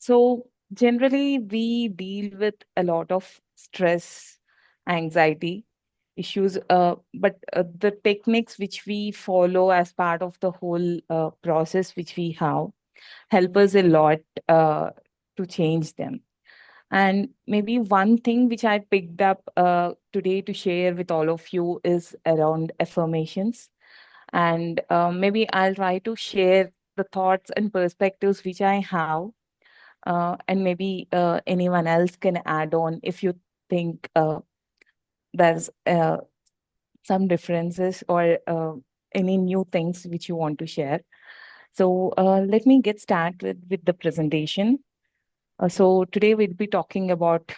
So generally, we deal with a lot of stress, anxiety issues, but the techniques which we follow as part of the whole process which we have help us a lot uh, to change them. And maybe one thing which I picked up today to share with all of you is around affirmations. And maybe I'll try to share the thoughts and perspectives which I have, and maybe anyone else can add on if you think there's some differences or any new things which you want to share. So let me get started with the presentation. So today we'll be talking about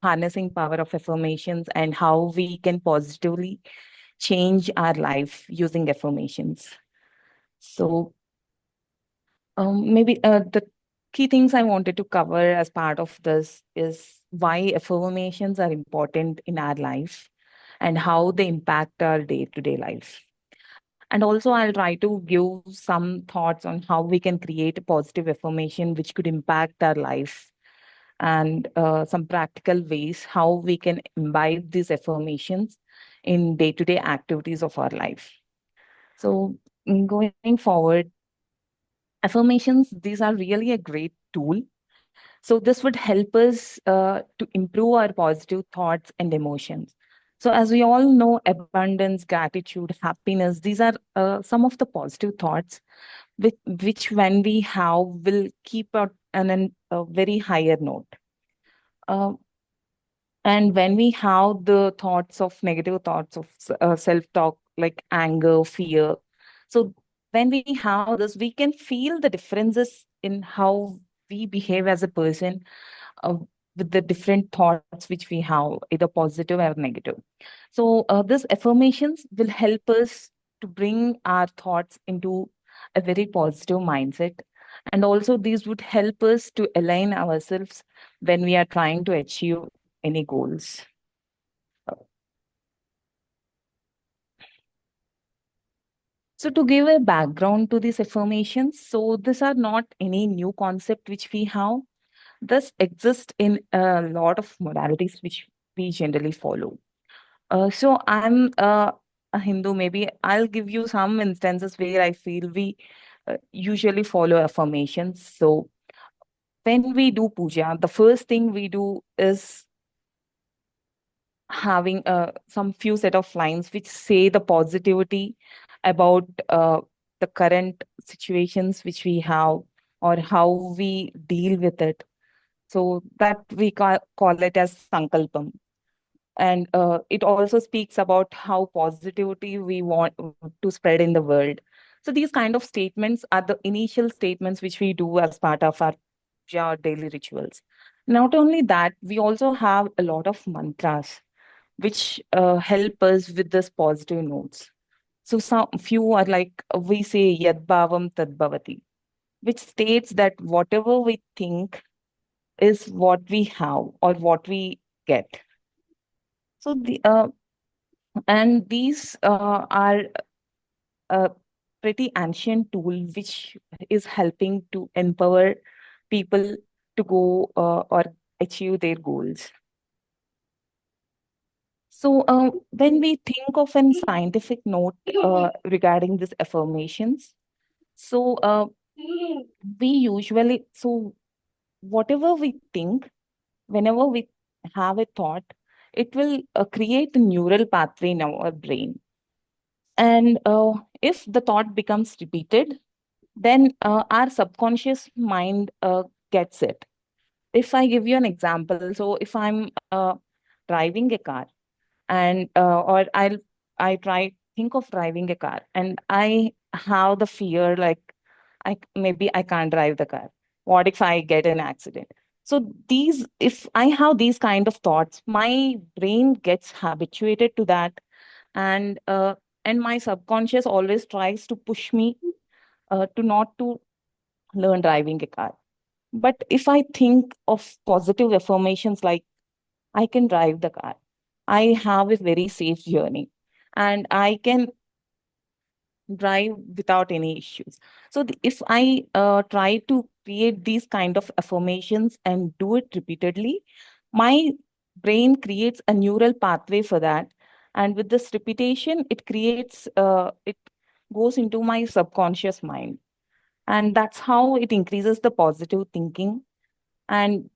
harnessing power of affirmations and how we can positively change our life using affirmations. So maybe the key things I wanted to cover as part of this is why affirmations are important in our life and how they impact our day-to-day life. And also, I'll try to give some thoughts on how we can create a positive affirmation which could impact our life, and some practical ways how we can imbibe these affirmations in day-to-day activities of our life. So, going forward, affirmations, these are really a great tool. So this would help us to improve our positive thoughts and emotions. So as we all know, abundance, gratitude, happiness, these are some of the positive thoughts which when we have will keep out a very higher note. Uh, and when we have the thoughts of negative thoughts of self-talk like anger, fear, so when we have this, we can feel the differences in how we behave as a person uh, with the different thoughts which we have, either positive or negative. So, these affirmations will help us to bring our thoughts into a very positive mindset. And also, these would help us to align ourselves when we are trying to achieve any goals. So, to give a background to these affirmations, so these are not any new concept which we have. This exists in a lot of modalities which we generally follow. So I'm a Hindu. Maybe I'll give you some instances where I feel we usually follow affirmations. So when we do puja, the first thing we do is having some few set of lines which say the positivity about the current situations which we have or how we deal with it. So that we call it as sankalpam. And it also speaks about how positivity we want to spread in the world. So these kind of statements are the initial statements which we do as part of our puja daily rituals. Not only that, we also have a lot of mantras which help us with this positive notes. So some few are like we say yad bhavam tad bhavati, which states that whatever we think is what we have or what we get. So and these are a pretty ancient tool which is helping to empower people to go or achieve their goals. So when we think of a scientific note regarding these affirmations, so we usually, so whatever we think, whenever we have a thought, it will create a neural pathway in our brain. And if the thought becomes repeated, then our subconscious mind gets it. If I give you an example, so if I'm driving a car and or I try think of driving a car and I have the fear like maybe I can't drive the car. What if I get an accident? So these, if I have these kind of thoughts, my brain gets habituated to that, and my subconscious always tries to push me to not to learn driving a car. But if I think of positive affirmations like I can drive the car, I have a very safe journey, and I can drive without any issues. So if I try to create these kind of affirmations and do it repeatedly, my brain creates a neural pathway for that. And with this repetition, it goes into my subconscious mind. And that's how it increases the positive thinking. And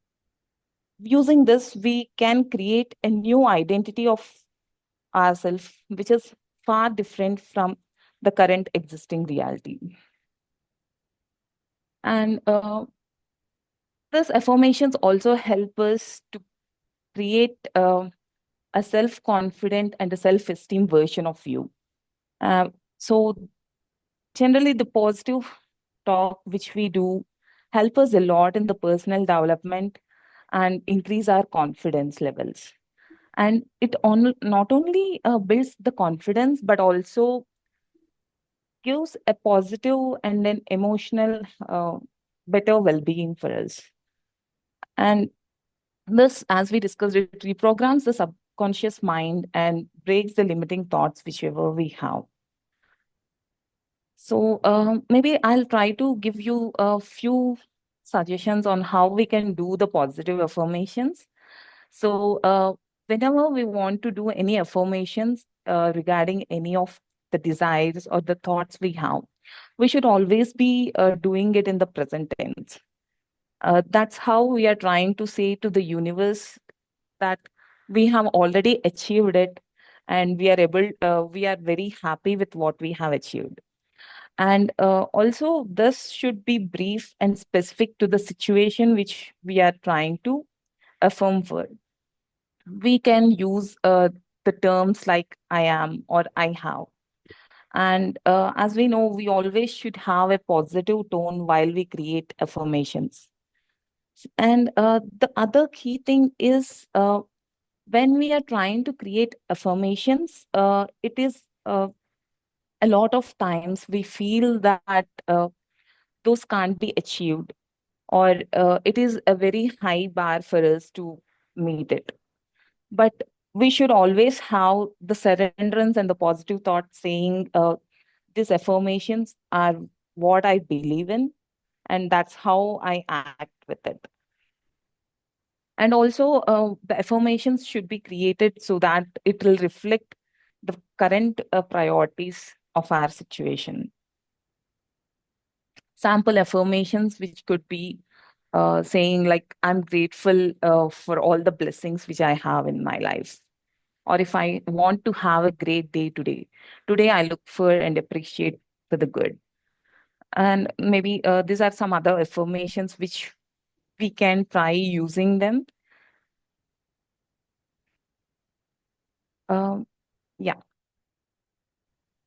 using this, we can create a new identity of ourselves, which is far different from the current existing reality. And these affirmations also help us to create a self-confident and a self-esteem version of you. So generally, the positive talk which we do help us a lot in the personal development and increase our confidence levels. And not only builds the confidence, but also gives a positive and an emotional, better well-being for us. And this, as we discussed, it reprograms the subconscious mind and breaks the limiting thoughts whichever we have. So maybe I'll try to give you a few suggestions on how we can do the positive affirmations. So whenever we want to do any affirmations regarding any of the desires or the thoughts we have, we should always be doing it in the present tense. That's how we are trying to say to the universe that we have already achieved it, and we are very happy with what we have achieved. And also, this should be brief and specific to the situation which we are trying to affirm for. We can use the terms like I am or I have. And as we know, we always should have a positive tone while we create affirmations. And the other key thing is when we are trying to create affirmations, it is a lot of times we feel that those can't be achieved, or it is a very high bar for us to meet it. But we should always have the surrenderance and the positive thought saying these affirmations are what I believe in, and that's how I act with it. And also, the affirmations should be created so that it will reflect the current priorities of our situation. Sample affirmations, which could be saying, like, I'm grateful for all the blessings which I have in my life. Or if I want to have a great day today, today I look for and appreciate for the good. And maybe these are some other affirmations which we can try using them. Um, yeah.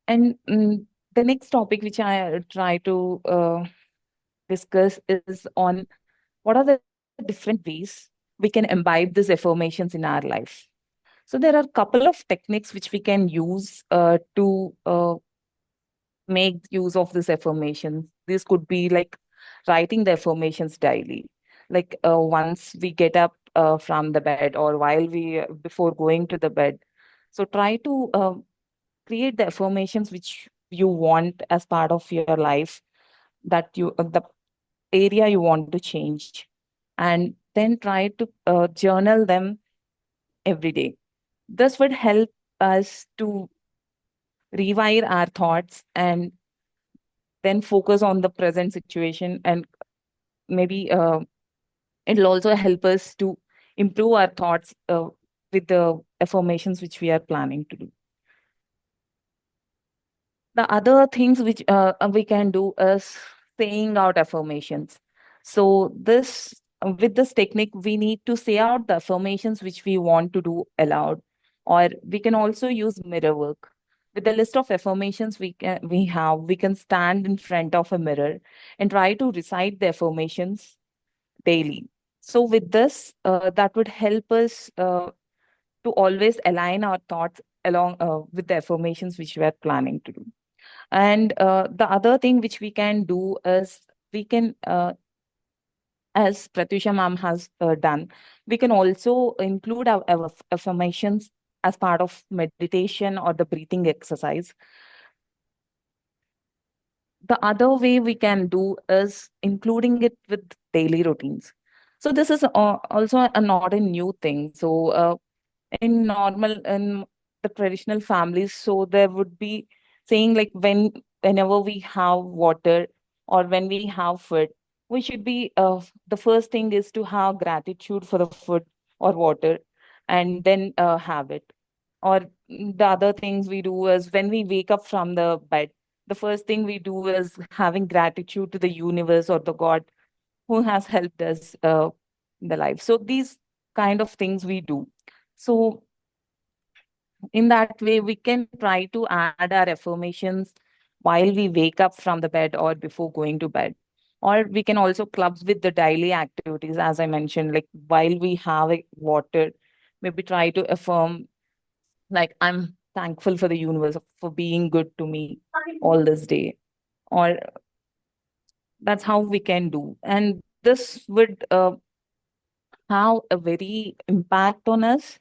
And the next topic which I try to discuss is on what are the different ways we can imbibe these affirmations in our life. So there are a couple of techniques which we can use to make use of this affirmations. This could be like writing the affirmations daily. Like once we get up from the bed, or while we before going to the bed. So try to create the affirmations which you want as part of your life, that you the area you want to change, and then try to journal them every day. This would help us to rewire our thoughts and then focus on the present situation. And maybe it'll also help us to improve our thoughts with the affirmations which we are planning to do. The other things which we can do is saying out affirmations. So this with this technique, we need to say out the affirmations which we want to do aloud, or we can also use mirror work. With the list of affirmations we can stand in front of a mirror and try to recite the affirmations daily. So with this, that would help us to always align our thoughts along with the affirmations which we are planning to do. And the other thing which we can do is we can, as Pratyusha ma'am has done, we can also include our affirmations as part of meditation or the breathing exercise. the other way we can do is including it with daily routines. So this is also not a new thing. So in normal in the traditional families, so there would be saying like whenever we have water or when we have food, we should be the first thing is to have gratitude for the food or water, and then have it. Or the other things we do is when we wake up from the bed, the first thing we do is having gratitude to the universe or the god who has helped us in the life. So these kind of things we do. So in that way, we can try to add our affirmations while we wake up from the bed or before going to bed. Or we can also clubs with the daily activities, as I mentioned, like while we have water, maybe try to affirm, like, I'm thankful for the universe for being good to me all this day. Or that's how we can do. And this would have a very impact on us,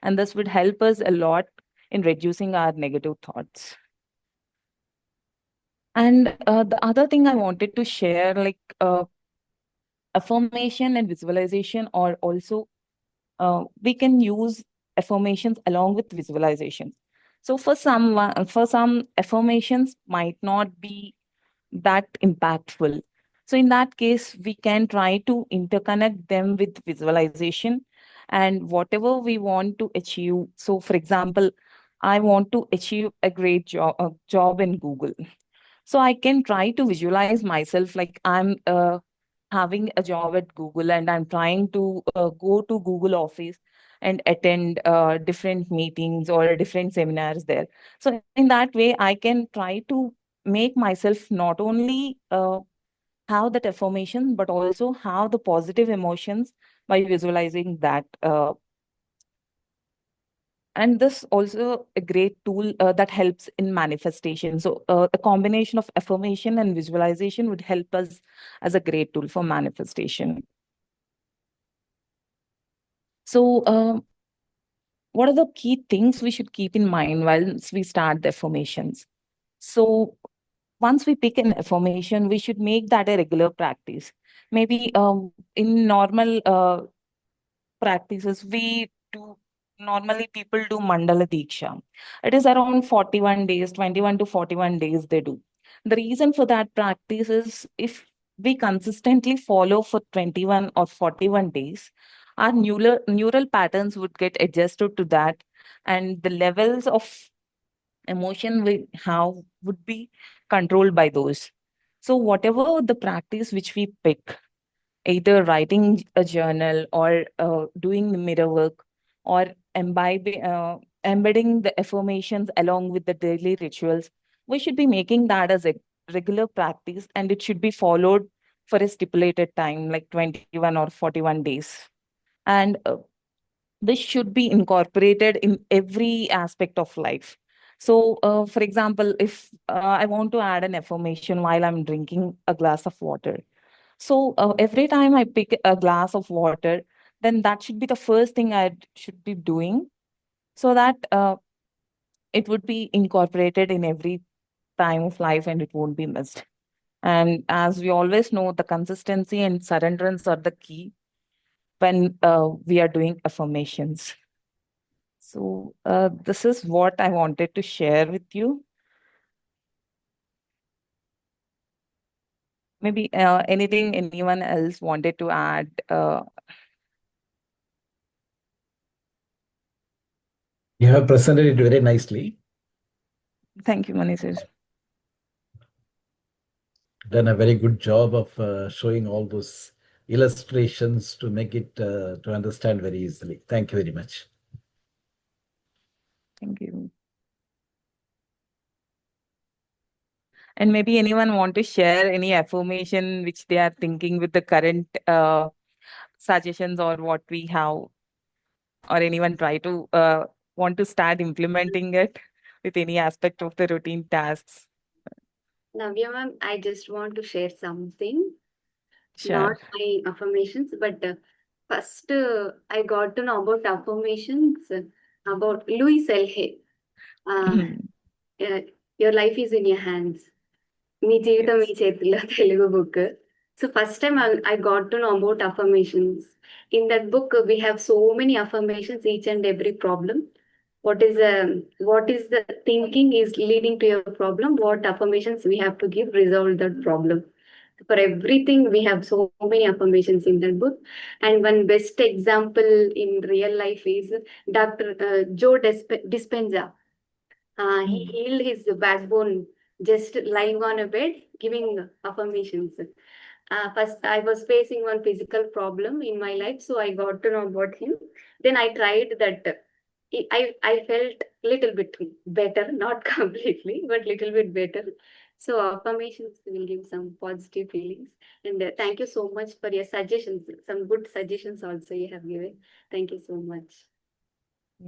and this would help us a lot in reducing our negative thoughts. And the other thing I wanted to share, like affirmation and visualization, or also we can use affirmations along with visualizations. So for some affirmations might not be that impactful. So in that case, we can try to interconnect them with visualization and whatever we want to achieve. So for example, I want to achieve a great job in Google. So I can try to visualize myself like I'm having a job at Google, and I'm trying to go to Google office and attend different meetings or different seminars there. So in that way, I can try to make myself not only have that affirmation, but also have the positive emotions by visualizing that. And this also a great tool that helps in manifestation. So a combination of affirmation and visualization would help us as a great tool for manifestation. So what are the key things we should keep in mind once we start the affirmations? So once we pick an affirmation, we should make that a regular practice. Maybe in normal practices, we do normally people do mandala diksha. It is around 41 days, 21 to 41 days they do. The reason for that practice is if we consistently follow for 21 or 41 days, our neural patterns would get adjusted to that, and the levels of emotion we have would be controlled by those. So whatever the practice which we pick, either writing a journal or doing the mirror work, or embedding the affirmations along with the daily rituals, we should be making that as a regular practice, and it should be followed for a stipulated time like 21 or 41 days. And this should be incorporated in every aspect of life. So for example, if I want to add an affirmation while I'm drinking a glass of water, so every time I pick a glass of water, then that should be the first thing I should be doing, so that it would be incorporated in every time of life and it won't be missed. And as we always know, the consistency and surrenderance are the key when we are doing affirmations. So this is what I wanted to share with you. Maybe anything anyone else wanted to add? You have presented it very nicely, Thank you, Manish. done a very good job of showing all those illustrations to make it to understand very easily. Thank you very much. Thank you. And maybe anyone want to share any affirmation which they are thinking with the current suggestions or what we have, or anyone try to want to start implementing it with any aspect of the routine tasks. Navya ma'am, I just want to share something. Sure. Not my affirmations, but first I got to know about affirmations about Louis L. Hay. Uh, uh, your life is in your hands. మీ జీవితం మీ Yes. చేతిలో Telugu book. So first time I got to know about affirmations. In that book, we have so many affirmations, each and every problem. What is the thinking is leading to your problem? What affirmations we have to give resolve that problem? For everything, we have so many affirmations in that book. And one best example in real life is Dr. Joe Dispenza. He Mm. healed his backbone just lying on a bed, giving affirmations. First, I was facing one physical problem in my life, so I got to know about him. Then I tried that. I felt little bit better, not completely, but little bit better. So affirmations will give some positive feelings. And thank you so much for your suggestions. Some good suggestions also you have given. Thank you so much.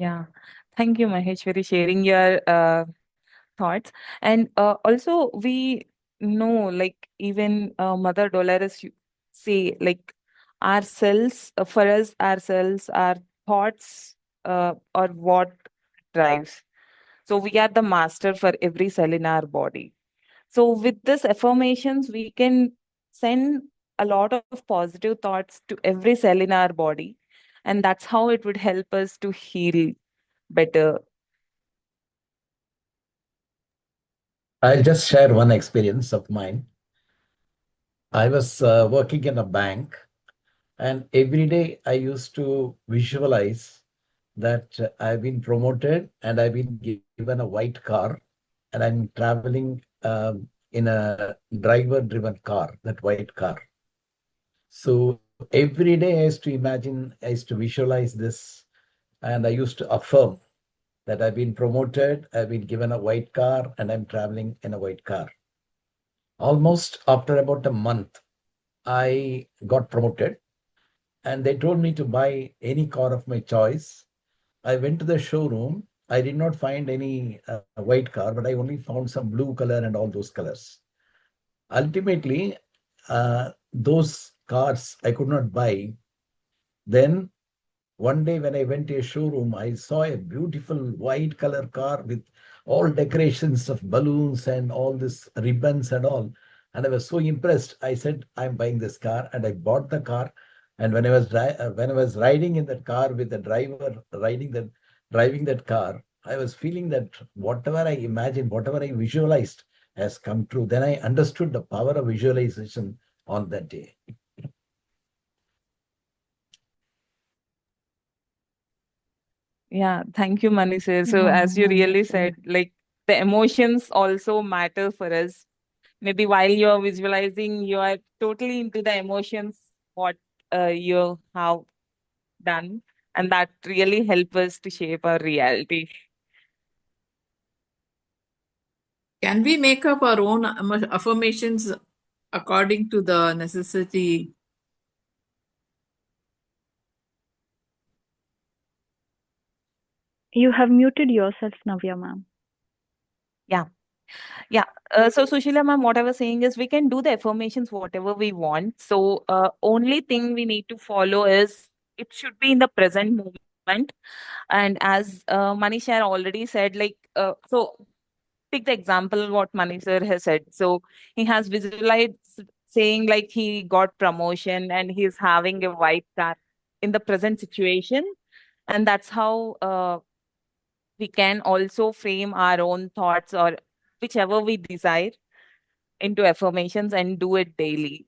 Yeah. Thank you, Mahesh, for sharing your thoughts. And also, we know, like, even Mother Dolores say, like, our cells, for us, our cells, our thoughts, or what drives. So we are the master for every cell in our body. So with this affirmations, we can send a lot of positive thoughts to every cell in our body. And that's how it would help us to heal better. I'll just share one experience of mine. I was working in a bank, and every day I used to visualize that I've been promoted and I've been given a white car and I'm traveling in a driver-driven car, that white car. So every day I used to imagine, I used to visualize this, and I used to affirm that I've been promoted, I've been given a white car, and I'm traveling in a white car. Almost after about a month, I got promoted, and they told me to buy any car of my choice. I went to the showroom. I did not find any white car, but I only found some blue color and all those colors. Ultimately, those cars I could not buy. Then one day when I went to a showroom, I saw a beautiful white color car with all decorations of balloons and all this ribbons and all. And I was so impressed. I said, I'm buying this car, and I bought the car. And when I was riding in that car with the driver driving that car, I was feeling that whatever I imagined, whatever I visualized has come true. Then I understood the power of visualization on that day. Yeah, thank you, Mani sir. So as you really said, like the emotions also matter for us. Maybe while you're visualizing, you are totally into the emotions, what you have done, and that really help us to shape our reality. Can we make up our own affirmations according to the necessity? You have muted yourself, Navya ma'am. Yeah. Yeah. So Sushila ma'am, what I was saying is we can do the affirmations whatever we want. So only thing we need to follow is it should be in the present moment. And as Manish already said, like so take the example what Mani sir has said. So he has visualized saying like he got promotion and he's having a white car in the present situation. And that's how we can also frame our own thoughts or whichever we desire into affirmations and do it daily.